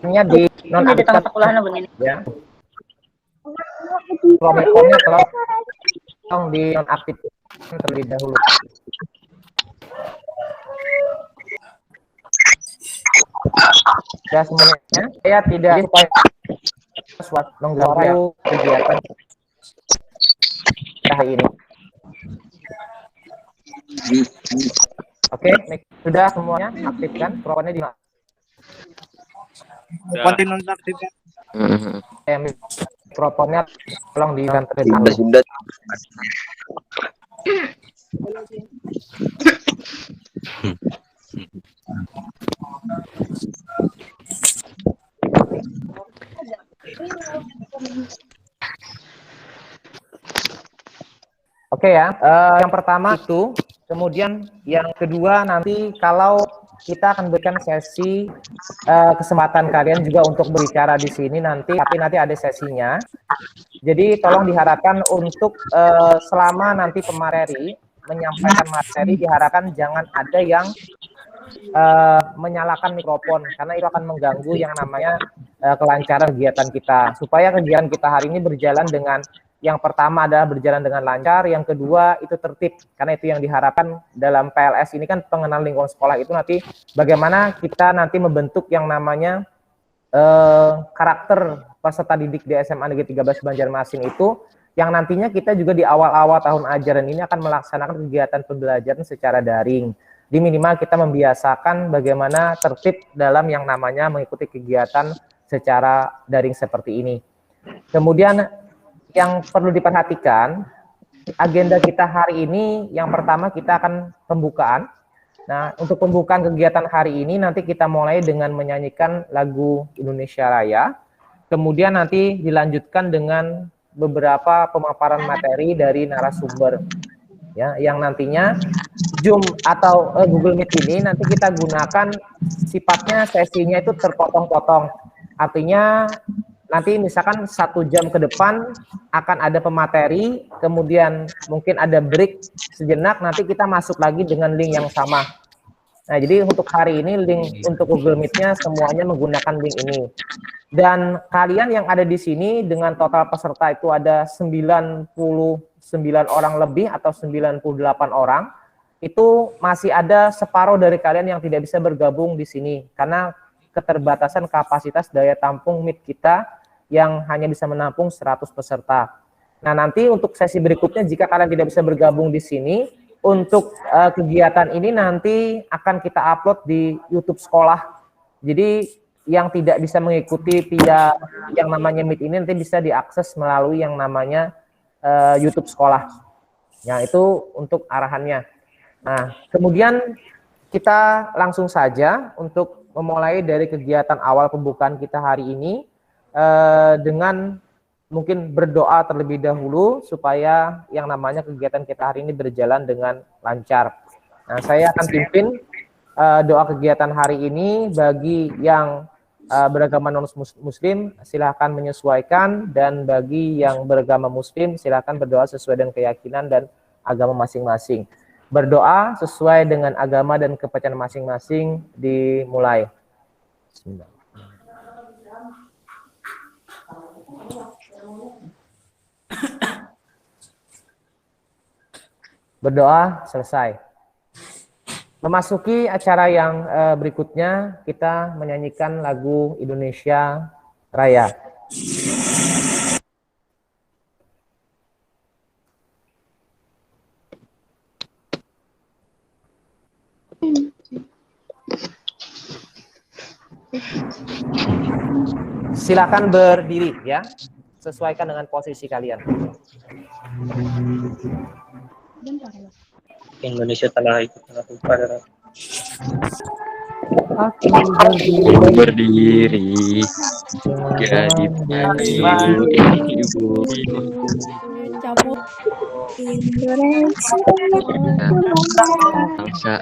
Nya di Hindi datang sa kulahan na bunyin. ya. Promikonnya tolong di nonaktifkan terlebih dahulu. Ya semuanya, saya tidak supaya suatu mengganggu kegiatan hari ini. Oke, sudah semuanya aktifkan, mikrofonnya di nonaktifkan. mikrofonnya tolong diganti terlebih dahulu. Oke ya, yang pertama itu, kemudian yang kedua nanti kalau kita akan berikan sesi kesempatan kalian juga untuk berbicara di sini nanti, tapi nanti ada sesinya. Jadi tolong diharapkan untuk selama nanti pemateri menyampaikan materi diharapkan jangan ada yang menyalakan mikrofon karena itu akan mengganggu yang namanya kelancaran kegiatan kita. Supaya kegiatan kita hari ini berjalan dengan yang pertama adalah berjalan dengan lancar, yang kedua itu tertib, karena itu yang diharapkan dalam PLS ini kan pengenalan lingkungan sekolah itu nanti bagaimana kita nanti membentuk yang namanya karakter peserta didik di SMA Negeri 13 Banjarmasin itu, yang nantinya kita juga di awal-awal tahun ajaran ini akan melaksanakan kegiatan pembelajaran secara daring. Di minimal kita membiasakan bagaimana tertib dalam yang namanya mengikuti kegiatan secara daring seperti ini. Kemudian yang perlu diperhatikan, agenda kita hari ini yang pertama kita akan pembukaan. Nah, untuk pembukaan kegiatan hari ini nanti kita mulai dengan menyanyikan lagu Indonesia Raya. Kemudian nanti dilanjutkan dengan beberapa pemaparan materi dari narasumber. Ya, yang nantinya Zoom atau Google Meet ini nanti kita gunakan sifatnya sesinya itu terpotong-potong. Artinya nanti misalkan 1 jam ke depan akan ada pemateri, kemudian mungkin ada break sejenak, nanti kita masuk lagi dengan link yang sama. Nah, jadi untuk hari ini link untuk Google Meet-nya semuanya menggunakan link ini. Dan kalian yang ada di sini dengan total peserta itu ada 99 orang lebih atau 98 orang, itu masih ada separuh dari kalian yang tidak bisa bergabung di sini karena keterbatasan kapasitas daya tampung Meet kita yang hanya bisa menampung 100 peserta. Nah, nanti untuk sesi berikutnya jika kalian tidak bisa bergabung di sini, untuk kegiatan ini nanti akan kita upload di YouTube sekolah. Jadi yang tidak bisa mengikuti via yang namanya Meet ini nanti bisa diakses melalui yang namanya YouTube sekolah. Ya, itu untuk arahannya. Nah, kemudian kita langsung saja untuk memulai dari kegiatan awal pembukaan kita hari ini dengan mungkin berdoa terlebih dahulu supaya yang namanya kegiatan kita hari ini berjalan dengan lancar. Nah, saya akan pimpin doa kegiatan hari ini. Bagi yang beragama non-muslim silahkan menyesuaikan, dan bagi yang beragama muslim silahkan berdoa sesuai dengan keyakinan dan agama masing-masing. Berdoa sesuai dengan agama dan kepercayaan masing-masing dimulai. Bismillah. Berdoa selesai. Memasuki acara yang berikutnya, kita menyanyikan lagu Indonesia Raya. Silakan berdiri ya, sesuaikan dengan posisi kalian. Indonesia telah ikut pada Aku berdiri jadi ibu cabut Indonesia bangsa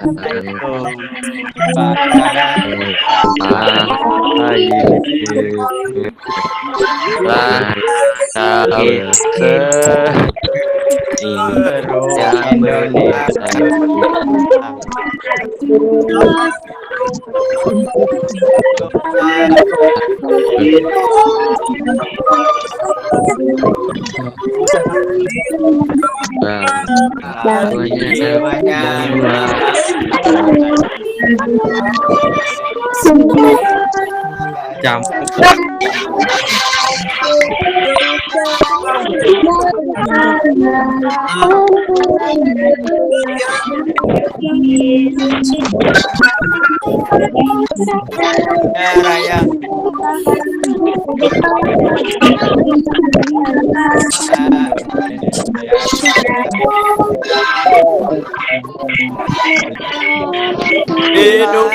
Semuanya campur. Raya. Hidup.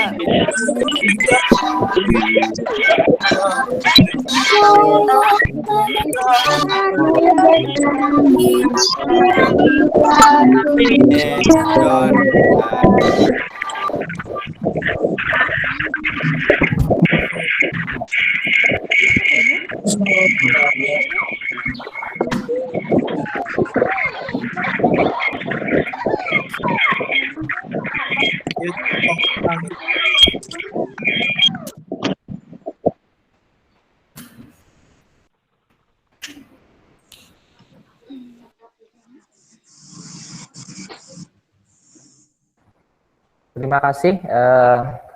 Terima kasih.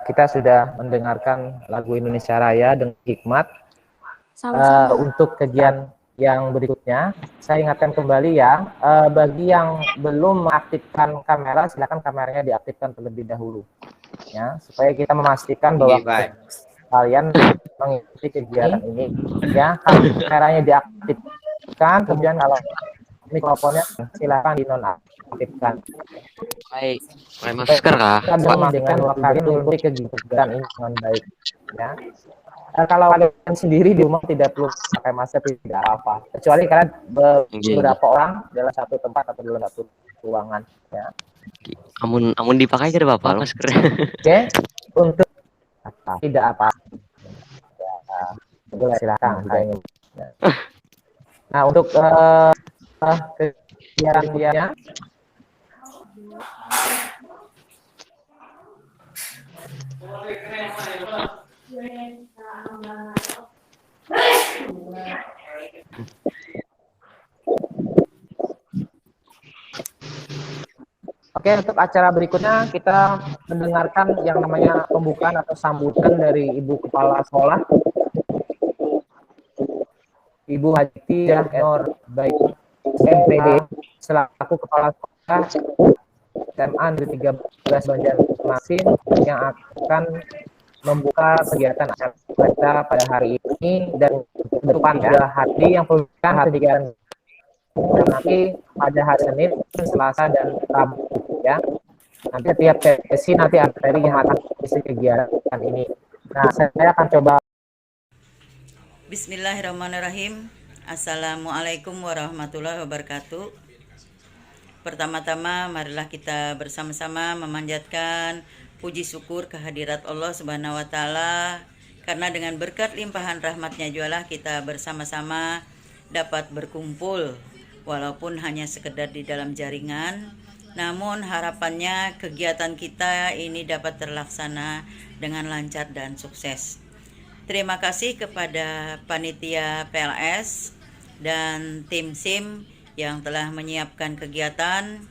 Kita sudah mendengarkan lagu Indonesia Raya dengan hikmat. Untuk kegiatan yang berikutnya, saya ingatkan kembali ya, bagi yang belum mengaktifkan kamera, silakan kameranya diaktifkan terlebih dahulu, ya, supaya kita memastikan bahwa kalian mengikuti kegiatan ini. Ya, kameranya diaktifkan, kemudian kalau mikrofonnya silakan dinonaktifkan. Baik, pakai masker kah? Dengan kalian mengikuti kegiatan ini dengan baik, ya. Kalau kalian sendiri di rumah tidak perlu pakai masker, tidak apa, kecuali kalian beberapa orang dalam satu tempat atau dalam satu ruangan, ya. Amun dipakai ke Bapak masker. Oke, untuk tidak apa, ya, boleh silakan. Nah, untuk kegiatannya, oke, untuk acara berikutnya kita mendengarkan yang namanya pembukaan atau sambutan dari Ibu Kepala Sekolah, Ibu Haji Nur Baik MPD, selaku Kepala Sekolah SMA Negeri 13 Banjarmasin, yang akan membuka kegiatan acara pada hari ini dan depan pada hari yang pembukaan hari kegiatan nanti pada hari Senin, Selasa dan Rabu, ya. Nanti tiap sesi nanti ada yang akan isi kegiatan ini. Nah, saya akan coba. Bismillahirrahmanirrahim. Assalamualaikum warahmatullahi wabarakatuh. Pertama-tama marilah kita bersama-sama memanjatkan puji syukur kehadirat Allah Subhanahu wa taala, karena dengan berkat limpahan rahmatnya jualah kita bersama-sama dapat berkumpul walaupun hanya sekedar di dalam jaringan. Namun harapannya kegiatan kita ini dapat terlaksana dengan lancar dan sukses. Terima kasih kepada panitia PLS dan tim SIM yang telah menyiapkan kegiatan,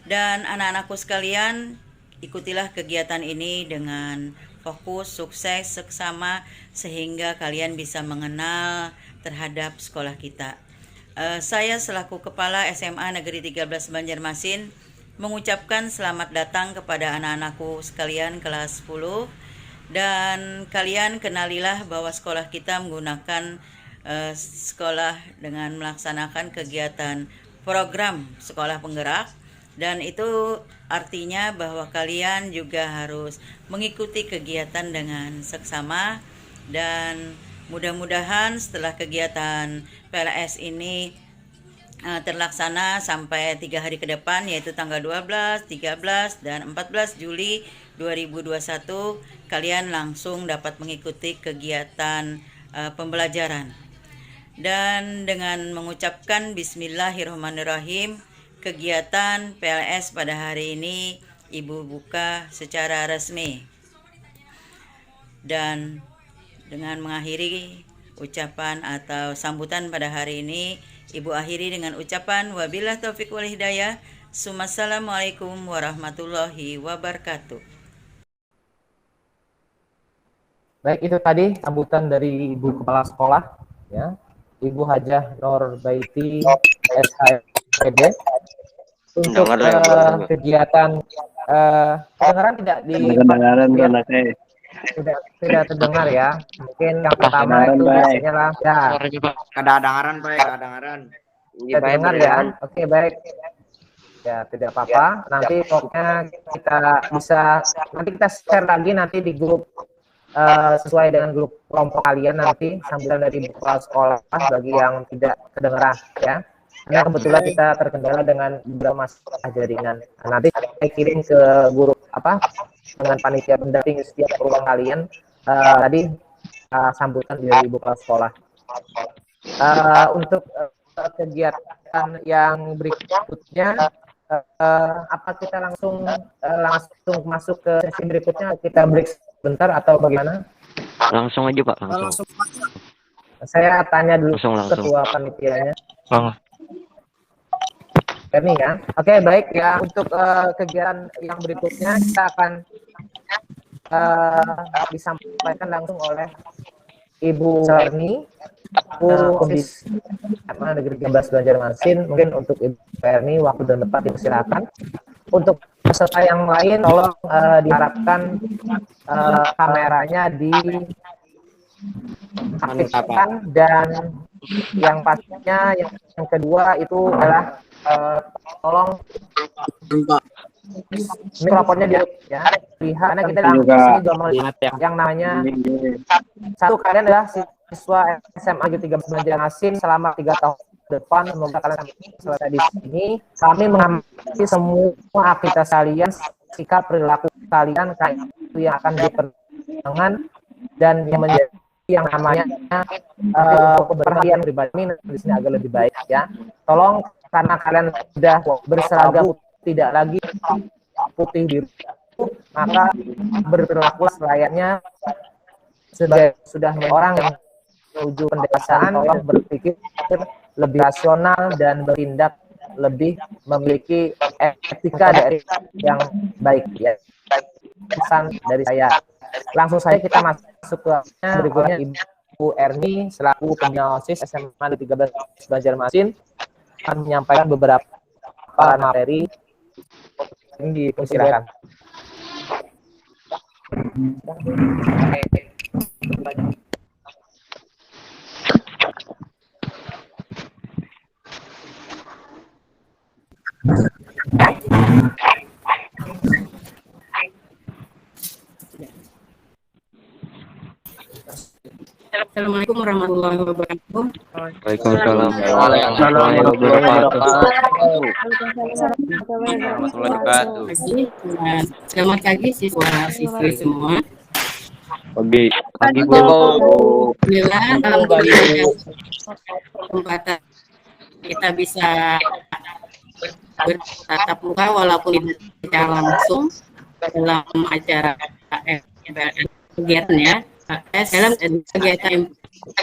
dan anak-anakku sekalian, ikutilah kegiatan ini dengan fokus, sukses, seksama, sehingga kalian bisa mengenal terhadap sekolah kita. Saya selaku Kepala SMA Negeri 13 Banjarmasin mengucapkan selamat datang kepada anak-anakku sekalian kelas 10, dan kalian kenalilah bahwa sekolah kita menggunakan sekolah dengan melaksanakan kegiatan program sekolah penggerak, dan itu artinya bahwa kalian juga harus mengikuti kegiatan dengan seksama, dan mudah-mudahan setelah kegiatan PLS ini terlaksana sampai 3 hari ke depan, yaitu tanggal 12, 13, dan 14 Juli 2021, kalian langsung dapat mengikuti kegiatan pembelajaran. Dan dengan mengucapkan Bismillahirrahmanirrahim, kegiatan PLS pada hari ini Ibu buka secara resmi. Dan dengan mengakhiri ucapan atau sambutan pada hari ini, Ibu akhiri dengan ucapan wabillahi taufiq wal hidayah. Assalamualaikum warahmatullahi wabarakatuh. Baik, itu tadi sambutan dari Ibu Kepala Sekolah, ya, Ibu Hajah Nur Baiti SHMPD. Untuk kegiatan kedengaran tidak di tidak terdengar ya. Mungkin yang pertama itu biasanya lah ya. Kedengaran Pak, kedengaran. Tidak terdengar ya. Oke, baik. Ya, tidak apa-apa. Nanti pokoknya kita bisa nanti kita share lagi nanti di grup sesuai dengan grup kelompok kalian nanti sambutan dari kepala sekolah bagi yang tidak kedengeran ya. Karena kebetulan kita terkendala dengan beberapa masalah jaringan. Nah, nanti saya kirim ke guru dengan panitia pendamping setiap ruang kalian tadi sambutan dari ibu kepala sekolah. Untuk kegiatan yang berikutnya, apa kita langsung masuk ke sesi berikutnya? Kita break sebentar atau bagaimana? Langsung aja Pak, langsung. Saya tanya dulu Langsung. ketua panitianya. Ini ya. Oke, baik ya. Untuk kegiatan yang berikutnya kita akan disampaikan langsung oleh Ibu Erni, Ofis Negeri 13 Banjarmasin. Mungkin untuk Ibu Erni waktu dan tempat dipersilakan. Untuk peserta yang lain tolong diharapkan kameranya diaktifkan, dan yang pastinya yang kedua itu adalah tolong mikrofonnya di ya, lihat karena kita juga melihat yang namanya satu kalian adalah siswa SMA Negeri 13 Banjarmasin selama 3 tahun depan. Semoga kalian selesai di sini. Kami mengamati semua aktivitas kalian, sikap perilaku kalian kayak itu yang akan dipertimbangkan dan yang menjadi yang namanya keberhasilan pribadi di sini agak lebih baik ya. Tolong, karena kalian sudah berseragam tidak lagi putih biru, maka berperilaku selayaknya sudah orang yang menuju pendewasaan. Tolong berpikir lebih rasional dan bertindak lebih memiliki etika dari yang baik ya. Pesan dari saya. Langsung saja kita masuk ke berikutnya. Ibu Erni selaku pembina OSIS SMA Negeri 13 Banjarmasin akan menyampaikan beberapa materi. Ini dipersilakan. Assalamualaikum warahmatullahi wabarakatuh. Waalaikumsalam warahmatullahi wabarakatuh. Selamat pagi siswa-siswi semua. Pagi Bu. Alhamdulillah kesempatan kita bisa bertatap muka walaupun tidak secara langsung dalam acara kegiatan ya. Dalam kegiatan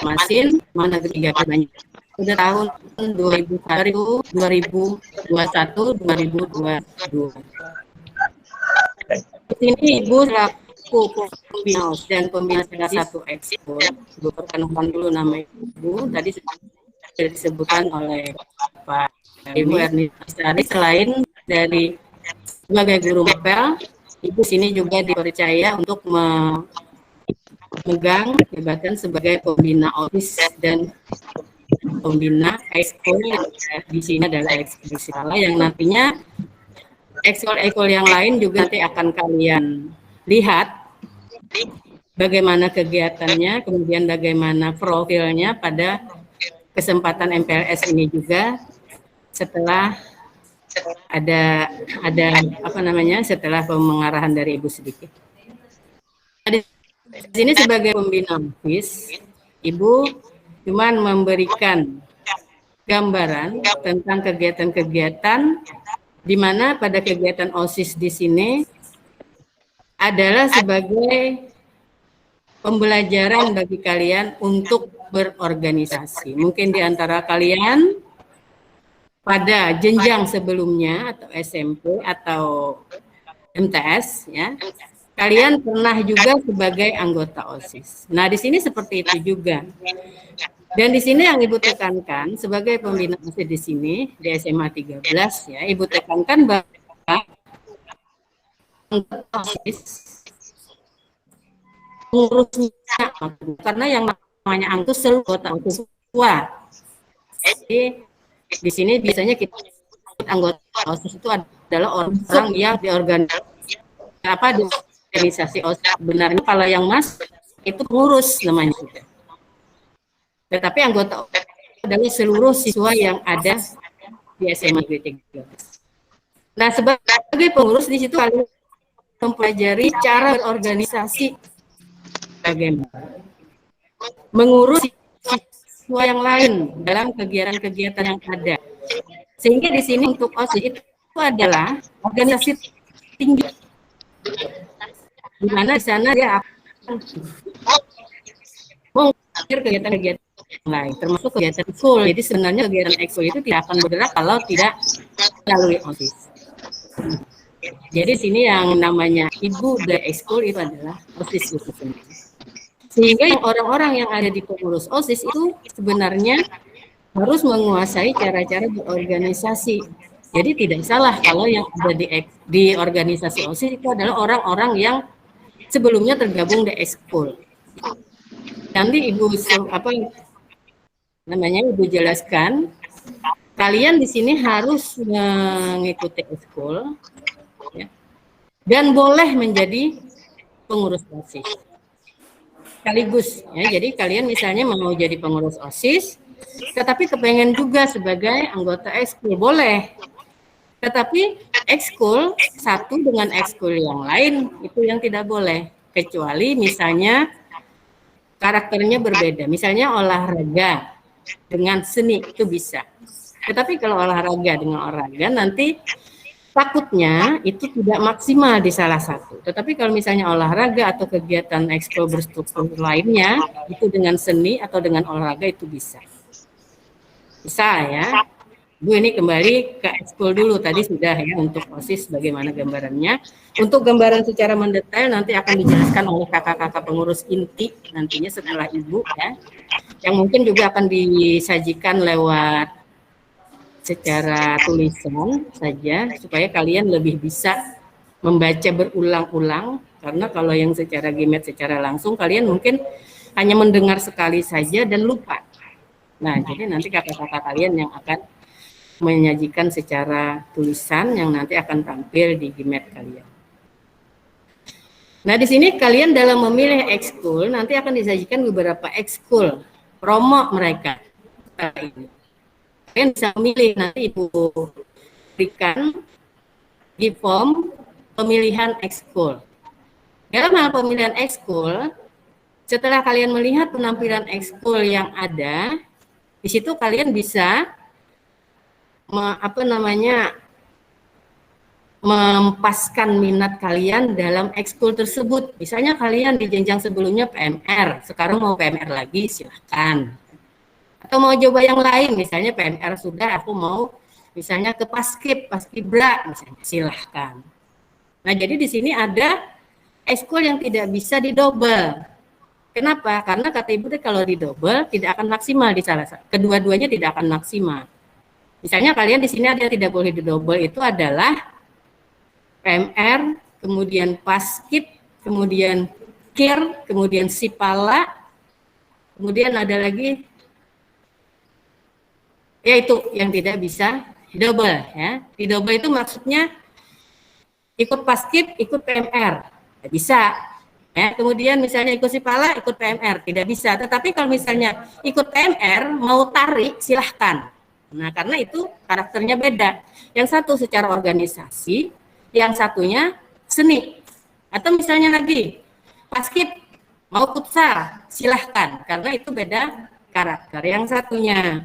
Masin Negeri 13 Banjarmasin sudah tahun 2021 2022. Di sini Ibu selaku pembina dan pembina salah satu ekskul. Ibu perkenalkan dulu nama Ibu. Tadi sudah disebutkan oleh Pak Ibu Erni. Selain dari sebagai guru mapel, Ibu sini juga dipercaya untuk memegang jabatan sebagai pembina OSIS dan pembina ekskul. Di sini adalah ekskul sekolah yang nantinya ekskul yang lain juga nanti akan kalian lihat bagaimana kegiatannya, kemudian bagaimana profilnya pada kesempatan MPLS ini juga setelah ada setelah pengarahan dari Ibu sedikit. Di sini sebagai pembina OSIS, Ibu cuman memberikan gambaran tentang kegiatan-kegiatan di mana pada kegiatan OSIS di sini adalah sebagai pembelajaran bagi kalian untuk berorganisasi. Mungkin di antara kalian pada jenjang sebelumnya atau SMP atau MTS ya, kalian pernah juga sebagai anggota OSIS. Nah, di sini seperti itu juga. Dan di sini yang Ibu tekankan sebagai pembina OSIS di sini di SMA 13 ya, Ibu tekankan bahwa anggota OSIS mengurusnya, karena yang namanya anggota seluruh anggota OSIS tua. Jadi di sini biasanya kita anggota OSIS itu adalah orang yang di organisasi OSIS. Sebenarnya kalau yang Mas itu pengurus namanya juga. Tetapi anggota adalah seluruh siswa yang ada di SMA 13. Nah, sebagai pengurus di situ kalian mempelajari cara berorganisasi, bagaimana mengurus siswa yang lain dalam kegiatan-kegiatan yang ada. Sehingga di sini untuk OSIS itu adalah organisasi tinggi, di mana di sana dia akan mengukir kegiatan-kegiatan lain, termasuk kegiatan ekskul. Jadi sebenarnya kegiatan ekskul itu tidak akan bergerak kalau tidak melalui OSIS. Jadi sini yang namanya ibu dari ekskul itu adalah OSIS itu sendiri. Sehingga orang-orang yang ada di pengurus OSIS itu sebenarnya harus menguasai cara-cara berorganisasi. Jadi tidak salah kalau yang ada di organisasi OSIS itu adalah orang-orang yang sebelumnya tergabung di ekskul. Nanti Ibu Ibu jelaskan, kalian di sini harus mengikuti ekskul ya, dan boleh menjadi pengurus OSIS sekaligus ya. Jadi kalian misalnya mau jadi pengurus OSIS, tetapi kepengen juga sebagai anggota ekskul, boleh. Tetapi ekskul satu dengan ekskul yang lain itu yang tidak boleh, kecuali misalnya karakternya berbeda. Misalnya olahraga dengan seni itu bisa. Tetapi kalau olahraga dengan olahraga nanti takutnya itu tidak maksimal di salah satu. Tetapi kalau misalnya olahraga atau kegiatan ekskul berstruktur lainnya itu dengan seni atau dengan olahraga itu bisa. Bisa ya. Bu, ini kembali ke ekskul dulu, tadi sudah ya untuk OSIS bagaimana gambarannya. Untuk gambaran secara mendetail nanti akan dijelaskan oleh kakak-kakak pengurus inti nantinya setelah Ibu ya. Yang mungkin juga akan disajikan lewat secara tulisan saja supaya kalian lebih bisa membaca berulang-ulang, karena kalau yang secara gimet secara langsung kalian mungkin hanya mendengar sekali saja dan lupa. Nah, jadi nanti kakak-kakak kalian yang akan menyajikan secara tulisan yang nanti akan tampil di gimet kalian. Nah, di sini kalian dalam memilih ekskul nanti akan disajikan beberapa ekskul promo mereka. Kalian bisa memilih, nanti Ibu berikan di form pemilihan ekskul. Dalam hal pemilihan ekskul, setelah kalian melihat penampilan ekskul yang ada, di situ kalian bisa mempaskan minat kalian dalam ekskul tersebut. Misalnya kalian di jenjang sebelumnya PMR, sekarang mau PMR lagi, silahkan. Atau mau coba yang lain, misalnya PMR sudah, aku mau misalnya ke Paskibra, misalnya, silahkan. Nah, jadi di sini ada ekskul yang tidak bisa didobel. Kenapa? Karena kata Ibu kalau didobel tidak akan maksimal di salah satu. Kedua-duanya tidak akan maksimal. Misalnya kalian di sini ada yang tidak boleh didobel, itu adalah PMR, kemudian Paskib, kemudian KIR, kemudian Sipala, kemudian ada lagi, yaitu yang tidak bisa didobel ya. Didobel itu maksudnya ikut Paskib, ikut PMR, tidak bisa. Ya, kemudian misalnya ikut Sipala, ikut PMR, tidak bisa. Tetapi kalau misalnya ikut PMR, mau tarik, silahkan. Nah, karena itu karakternya beda. Yang satu secara organisasi, yang satunya seni. Atau misalnya lagi, Paskib, mau futsal, silahkan. Karena itu beda karakter. Yang satunya,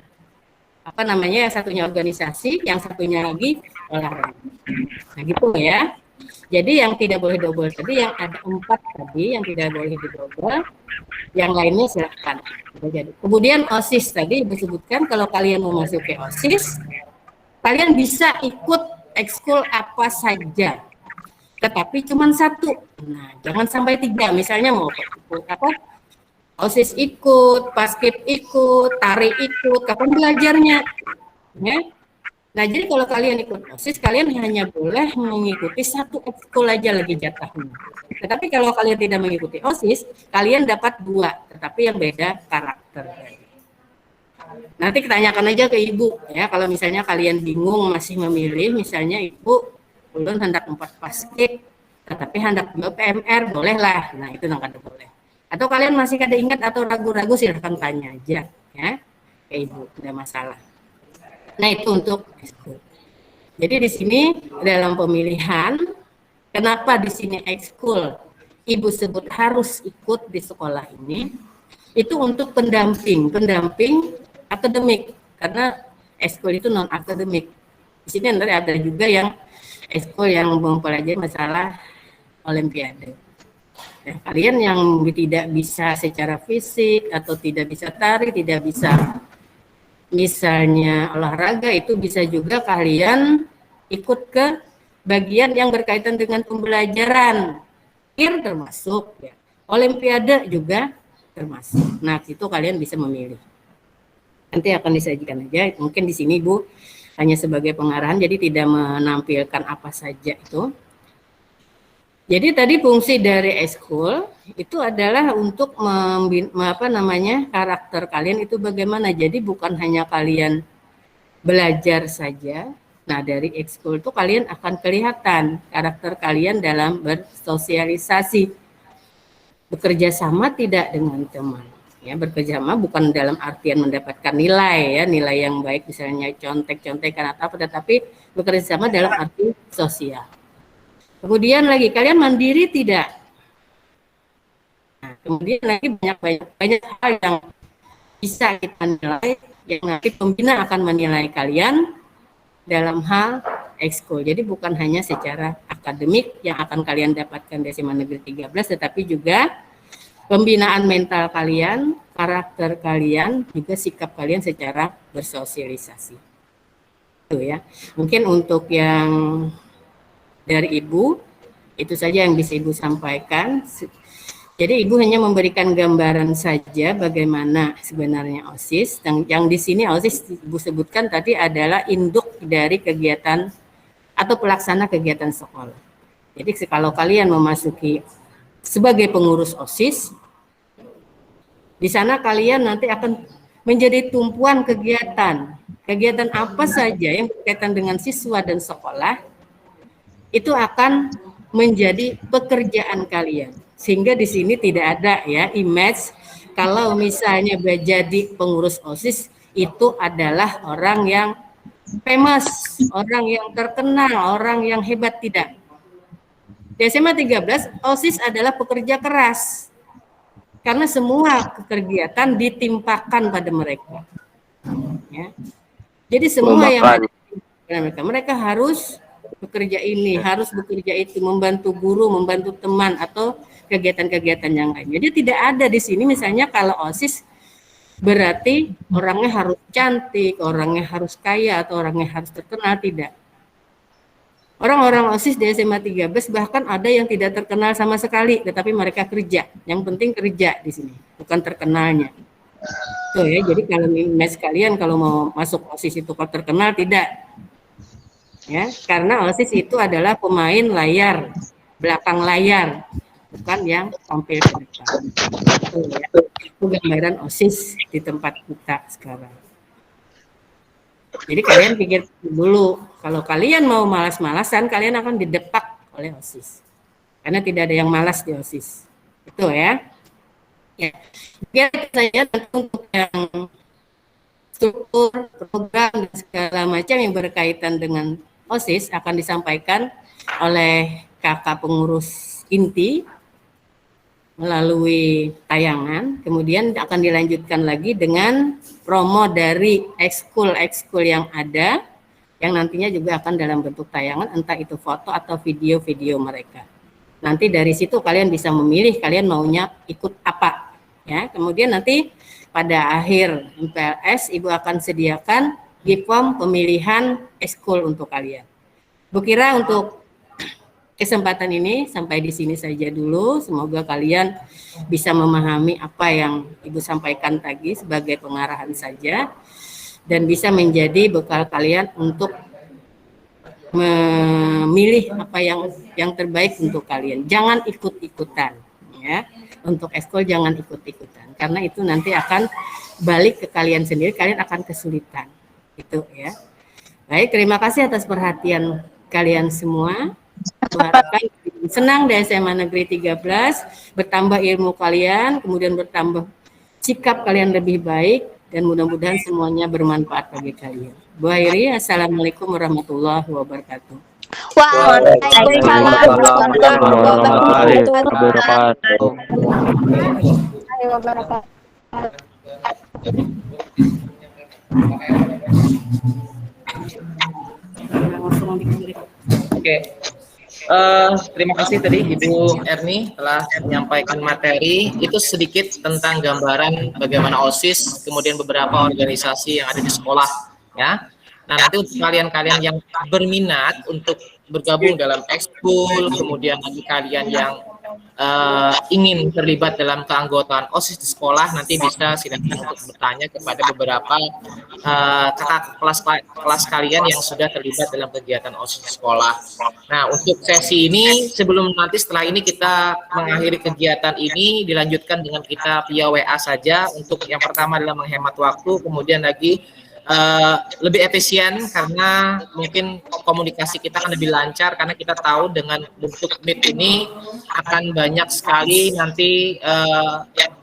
yang satunya organisasi, yang satunya lagi olahraga. Nah, gitu ya. Jadi yang tidak boleh double tadi, yang ada 4 tadi yang tidak boleh didouble, yang lainnya silakan. Jadi kemudian OSIS tadi disebutkan kalau kalian mau masuk ke OSIS, kalian bisa ikut ekskul apa saja, tetapi cuma 1. Nah, jangan sampai 3. Misalnya mau ikut apa? OSIS ikut, basket ikut, tari ikut, kapan belajarnya? Ya. Nah, jadi kalau kalian ikut OSIS, kalian hanya boleh mengikuti 1 ekskul aja lagi jatahnya. Tetapi kalau kalian tidak mengikuti OSIS, kalian dapat 2, tetapi yang beda karakter. Nanti tanyakan aja ke ibu, ya. Kalau misalnya kalian bingung masih memilih, misalnya ibu ulun hendak 4 basket, tetapi hendak 2 PMR, bolehlah. Nah, itu nggak boleh. Atau kalian masih kada ingat atau ragu-ragu, silahkan tanya aja, ya, ke ibu, tidak masalah. Nah, itu untuk ekskul. Jadi di sini dalam pemilihan, kenapa di sini ekskul ibu sebut harus ikut di sekolah ini, itu untuk pendamping akademik, karena ekskul itu non akademik. Di sini ada juga yang ekskul yang mempelajari masalah olimpiade. Ya, kalian yang tidak bisa secara fisik atau tidak bisa tari, tidak bisa misalnya olahraga, itu bisa juga kalian ikut ke bagian yang berkaitan dengan pembelajaran, termasuk ya. Olimpiade juga termasuk. Nah, itu kalian bisa memilih. Nanti akan disajikan aja. Mungkin di sini Bu hanya sebagai pengarahan, jadi tidak menampilkan apa saja itu. Jadi tadi fungsi dari ekskul itu adalah untuk karakter kalian itu bagaimana. Jadi bukan hanya kalian belajar saja. Nah, dari ekskul itu kalian akan kelihatan karakter kalian dalam bersosialisasi. Bekerja sama tidak dengan teman. Ya, bekerja sama bukan dalam artian mendapatkan nilai, ya, nilai yang baik misalnya contek-contekan atau apa, tetapi bekerja sama dalam arti sosial. Kemudian lagi, kalian mandiri tidak? Nah, kemudian lagi banyak hal yang bisa kita nilai, yang nanti pembina akan menilai kalian dalam hal ekskul. Jadi bukan hanya secara akademik yang akan kalian dapatkan di SMA Negeri 13, tetapi juga pembinaan mental kalian, karakter kalian, juga sikap kalian secara bersosialisasi. Itu ya. Mungkin untuk yang dari Ibu, itu saja yang bisa Ibu sampaikan. Jadi Ibu hanya memberikan gambaran saja bagaimana sebenarnya OSIS. Yang di sini OSIS Ibu sebutkan tadi adalah induk dari kegiatan atau pelaksana kegiatan sekolah. Jadi kalau kalian memasuki sebagai pengurus OSIS, di sana kalian nanti akan menjadi tumpuan kegiatan. Kegiatan apa saja yang berkaitan dengan siswa dan sekolah, itu akan menjadi pekerjaan kalian. Sehingga di sini tidak ada ya image kalau misalnya jadi pengurus OSIS itu adalah orang yang famous, orang yang terkenal, orang yang hebat, tidak. Di SMA 13 OSIS adalah pekerja keras. Karena semua kegiatan ditimpakan pada mereka. Ya. Jadi semua yang mereka harus bekerja ini, harus bekerja itu, membantu guru, membantu teman, atau kegiatan-kegiatan yang lain. Jadi tidak ada di sini misalnya kalau OSIS berarti orangnya harus cantik, orangnya harus kaya, atau orangnya harus terkenal, tidak. Orang-orang OSIS di SMA 13 bahkan ada yang tidak terkenal sama sekali, tetapi mereka kerja. Yang penting kerja di sini, bukan terkenalnya. Tuh ya, jadi kalau image kalian kalau mau masuk OSIS itu kalau terkenal, tidak. Ya, karena OSIS itu adalah pemain layar, belakang layar, bukan yang tampil ke depan. Itu ya, itu gambaran OSIS di tempat kita sekarang. Jadi kalian pikir dulu, kalau kalian mau malas-malasan, kalian akan didepak oleh OSIS. Karena tidak ada yang malas di OSIS. Itu ya. Ya, saya untuk yang struktur, program, dan segala macam yang berkaitan dengan OSIS akan disampaikan oleh kakak pengurus inti melalui tayangan, kemudian akan dilanjutkan lagi dengan promo dari ekskul yang ada, yang nantinya juga akan dalam bentuk tayangan, entah itu foto atau video-video mereka. Nanti dari situ kalian bisa memilih kalian maunya ikut apa, ya. Kemudian nanti pada akhir MPLS Ibu akan sediakan di form pemilihan ekskul untuk kalian. Bu kira untuk kesempatan ini sampai di sini saja dulu. Semoga kalian bisa memahami apa yang Ibu sampaikan tadi sebagai pengarahan saja dan bisa menjadi bekal kalian untuk memilih apa yang terbaik untuk kalian. Jangan ikut-ikutan, ya. Untuk ekskul jangan ikut-ikutan karena itu nanti akan balik ke kalian sendiri, kalian akan kesulitan. Itu ya. Baik, terima kasih atas perhatian kalian semua. Harapkan senang di SMA Negeri 13, bertambah ilmu kalian, kemudian bertambah sikap kalian lebih baik, dan mudah-mudahan semuanya bermanfaat bagi kalian. Bu Airi, Assalamualaikum warahmatullahi wabarakatuh. Waalaikumsalam warahmatullahi wabarakatuh. Oke. Terima kasih tadi Ibu Erni telah menyampaikan materi. Itu sedikit tentang gambaran bagaimana OSIS, kemudian beberapa organisasi yang ada di sekolah, ya. Nah, nanti untuk kalian-kalian yang berminat untuk bergabung dalam ekskul, kemudian bagi kalian yang ingin terlibat dalam keanggotaan OSIS di sekolah, nanti bisa silakan untuk bertanya kepada beberapa kakak kelas kalian yang sudah terlibat dalam kegiatan OSIS di sekolah. Nah, untuk sesi ini, sebelum nanti setelah ini kita mengakhiri kegiatan ini, dilanjutkan dengan kita via WA saja. Untuk yang pertama adalah menghemat waktu, kemudian lagi lebih efisien karena mungkin komunikasi kita akan lebih lancar karena kita tahu dengan bentuk Meet ini akan banyak sekali nanti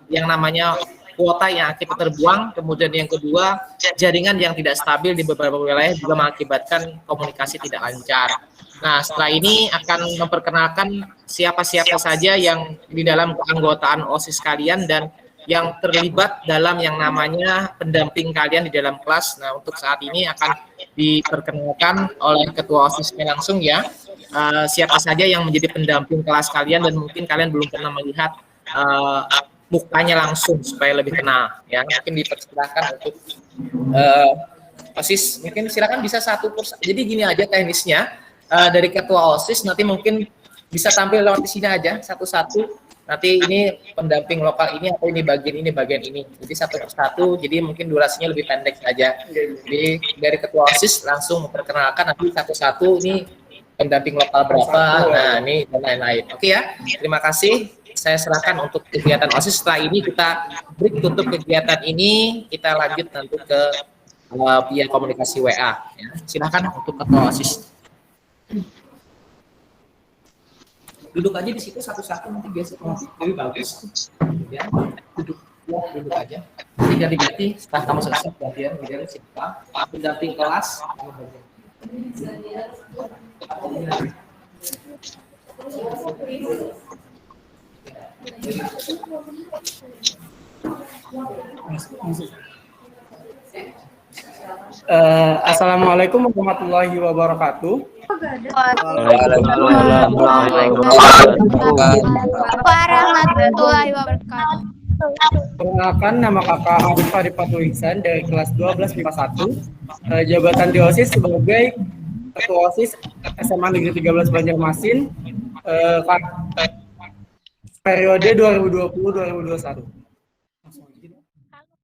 yang namanya kuota yang kita terbuang. Kemudian yang kedua, jaringan yang tidak stabil di beberapa wilayah juga mengakibatkan komunikasi tidak lancar. Nah, setelah ini akan memperkenalkan siapa-siapa saja yang di dalam keanggotaan OSIS kalian dan yang terlibat dalam yang namanya pendamping kalian di dalam kelas. Nah, untuk saat ini akan diperkenalkan oleh Ketua OSISnya langsung, ya. Siapa saja yang menjadi pendamping kelas kalian dan mungkin kalian belum pernah melihat mukanya langsung supaya lebih kenal, ya. Mungkin dipersilakan untuk OSIS, mungkin silakan bisa satu persatu. Jadi gini aja teknisnya, dari Ketua OSIS nanti mungkin bisa tampil lewat di sini aja satu-satu. Nanti ini pendamping lokal ini atau ini bagian ini. Jadi satu persatu, jadi mungkin durasinya lebih pendek saja. Jadi dari Ketua OSIS langsung memperkenalkan nanti satu-satu ini pendamping lokal berapa, nah ini dan lain-lain. Oke ya, terima kasih. Saya serahkan untuk kegiatan OSIS. Setelah ini kita break tutup kegiatan ini, kita lanjut nanti ke via komunikasi WA. Ya. Silakan untuk Ketua OSIS. Duduk aja di situ satu-satu nanti biasa lebih bagus. Ya, duduk aja. Nanti ganti-ganti setelah kamu selesai gantian siapa pendamping kelas. Assalamualaikum warahmatullahi wabarakatuh. Warahmatullahi wabarakatuh. Perkenalkan, nama kakak Arif Farifatul Ihsan dari kelas 12 MIPA 1. Jabatan di OSIS sebagai Ketua OSIS SMA Negeri 13 Banjarmasin periode 2020-2021.